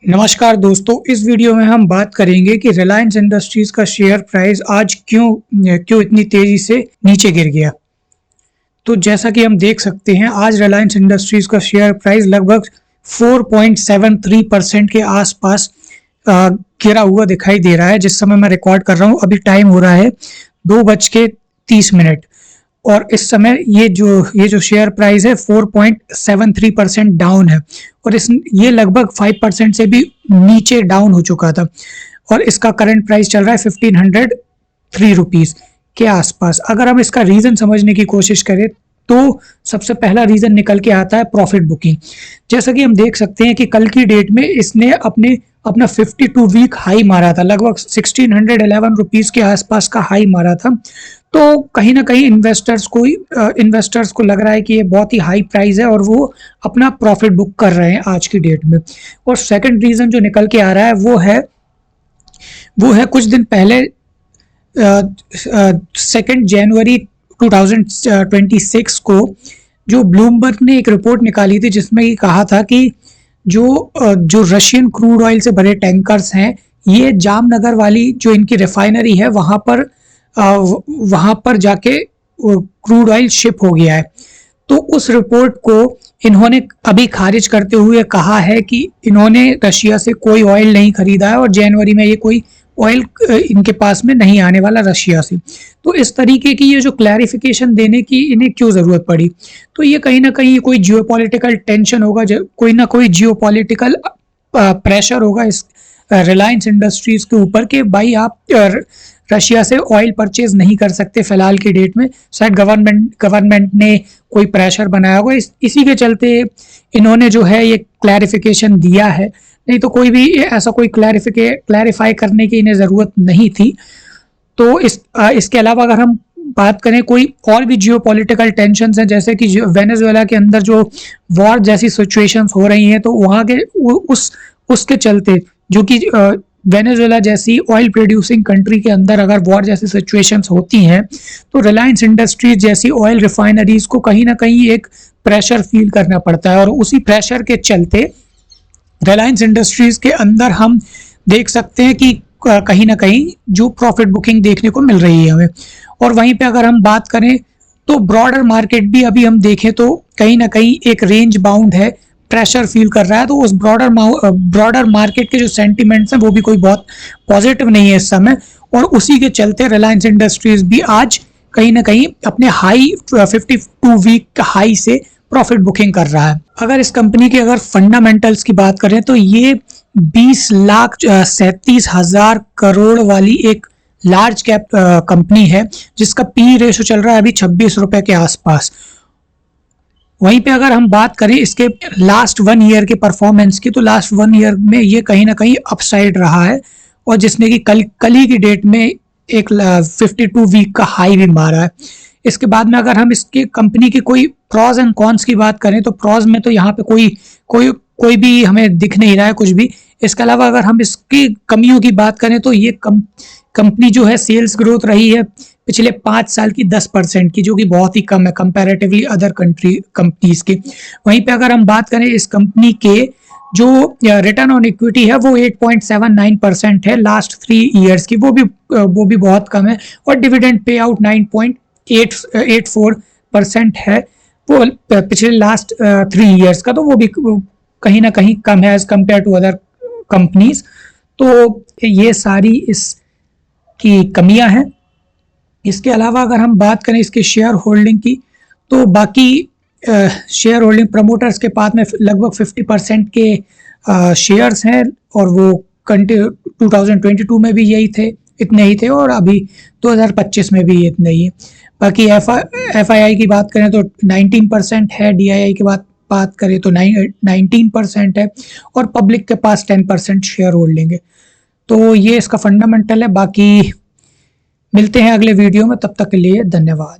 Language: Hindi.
नमस्कार दोस्तों, इस वीडियो में हम बात करेंगे कि रिलायंस इंडस्ट्रीज का शेयर प्राइस आज क्यों इतनी तेजी से नीचे गिर गया। तो जैसा कि हम देख सकते हैं, आज रिलायंस इंडस्ट्रीज का शेयर प्राइस लगभग 4.73% के आसपास गिरा हुआ दिखाई दे रहा है। जिस समय मैं रिकॉर्ड कर रहा हूं, अभी टाइम हो रहा है 2:30 और इस समय ये जो शेयर प्राइस है 4.73% डाउन है और ये लगभग 5% से भी नीचे डाउन हो चुका था और इसका करंट प्राइस चल रहा है 1503 रुपीज के आसपास। अगर हम इसका रीजन समझने की कोशिश करें तो सबसे पहला रीजन निकल के आता है प्रॉफिट बुकिंग। जैसा कि हम देख सकते हैं कि कल की डेट में इसने अपना 52 वीक हाई मारा था, लगभग 1611 रुपीज के आसपास का हाई मारा था। तो कहीं ना कहीं इन्वेस्टर्स को लग रहा है कि ये बहुत ही हाई प्राइस है और वो अपना प्रॉफिट बुक कर रहे हैं आज की डेट में। और सेकंड रीजन जो निकल के आ रहा है वो है कुछ दिन पहले 2 जनवरी 2026 को जो ब्लूमबर्ग ने एक रिपोर्ट निकाली थी जिसमें ये कहा था कि जो रशियन क्रूड ऑयल से भरे टैंकर्स हैं, ये जामनगर वाली जो इनकी रिफाइनरी है वहां पर जाके क्रूड ऑयल शिप हो गया है। तो उस रिपोर्ट को इन्होंने अभी खारिज करते हुए कहा है कि इन्होंने रशिया से कोई ऑयल नहीं खरीदा है और जनवरी में ये कोई ऑयल इनके पास में नहीं आने वाला रशिया से। तो इस तरीके की ये जो क्लैरिफिकेशन देने की इन्हें क्यों ज़रूरत पड़ी? तो ये कहीं ना कहीं कोई जियोपॉलिटिकल टेंशन होगा, कोई ना कोई जियोपॉलिटिकल प्रेशर होगा इस रिलायंस इंडस्ट्रीज के ऊपर कि भाई आप रशिया से ऑयल परचेज नहीं कर सकते फिलहाल की डेट में। शायद गवर्नमेंट ने कोई प्रेशर बनाया होगा, इसी के चलते इन्होंने जो है ये क्लैरिफिकेशन दिया है। नहीं तो कोई भी ऐसा कोई क्लैरिफाई करने की इन्हें ज़रूरत नहीं थी। तो इसके अलावा अगर हम बात करें कोई और भी जियोपॉलिटिकल टेंशन्स हैं, जैसे कि वेनेजुएला के अंदर जो वॉर जैसी सिचुएशंस हो रही हैं, तो वहाँ के उसके चलते जो कि वेनेजुएला जैसी ऑयल प्रोड्यूसिंग कंट्री के अंदर अगर वॉर जैसी सिचुएशंस होती हैं तो रिलायंस इंडस्ट्रीज जैसी ऑयल रिफाइनरीज को कहीं ना कहीं एक प्रेशर फील करना पड़ता है और उसी प्रेशर के चलते रिलायंस इंडस्ट्रीज के अंदर हम देख सकते हैं कि कहीं ना कहीं जो प्रॉफिट बुकिंग देखने को मिल रही है हमें। और वहीं पे अगर हम बात करें तो ब्रॉडर मार्केट भी अभी हम देखें तो कहीं ना कहीं एक रेंज बाउंड है, प्रेशर फील कर रहा है। तो उस ब्रॉडर मार्केट के जो सेंटिमेंट्स हैं वो भी कोई बहुत पॉजिटिव नहीं है इस समय और उसी के चलते रिलायंस इंडस्ट्रीज भी आज कहीं ना कहीं अपने हाई 52 वीक का हाई से प्रॉफिट बुकिंग कर रहा है। अगर इस कंपनी के अगर फंडामेंटल्स की बात करें तो ये 20,37,000 करोड़ वाली एक लार्ज कैप कंपनी है जिसका पी रेशो चल रहा है अभी 26 रुपए के आसपास। वहीं पे अगर हम बात करें इसके लास्ट 1 ईयर के परफॉर्मेंस की, तो लास्ट 1 ईयर में ये कहीं ना कहीं अपसाइड रहा है और जिसने कि कल ही की डेट में एक 52 वीक का हाई भी मारा है। इसके बाद में अगर हम इसके कंपनी की कोई प्रॉज एंड कॉन्स की बात करें तो प्रॉज में तो यहाँ पे कोई भी हमें दिख नहीं रहा है कुछ भी। इसके अलावा अगर हम इसकी कमियों की बात करें तो ये कंपनी जो है सेल्स ग्रोथ रही है पिछले 5 साल की 10% की, जो कि बहुत ही कम है कंपैरेटिवली अदर कंपनीज के। वहीं पे अगर हम बात करें इस कंपनी के जो रिटर्न ऑन इक्विटी है वो 8.79% है लास्ट 3 ईयर्स की, वो भी बहुत कम है। और डिविडेंड पे आउट 9.84% है वो पिछले लास्ट 3 ईयर्स का, तो वो भी कहीं ना कहीं कम है as compare to other companies. तो ये सारी इसकी कमियां हैं। इसके अलावा अगर हम बात करें इसके शेयर होल्डिंग की, तो बाकी शेयर होल्डिंग प्रमोटर्स के पास में लगभग 50% के शेयर्स हैं और वो 2022 में भी इतने ही थे और अभी 2025 में भी इतने ही है। बाकी FII की बात करें तो 19% है, DII की बात करें तो 19% है और पब्लिक के पास 10% शेयर होल्डिंग है। तो ये इसका फंडामेंटल है। बाकी मिलते हैं अगले वीडियो में, तब तक के लिए धन्यवाद।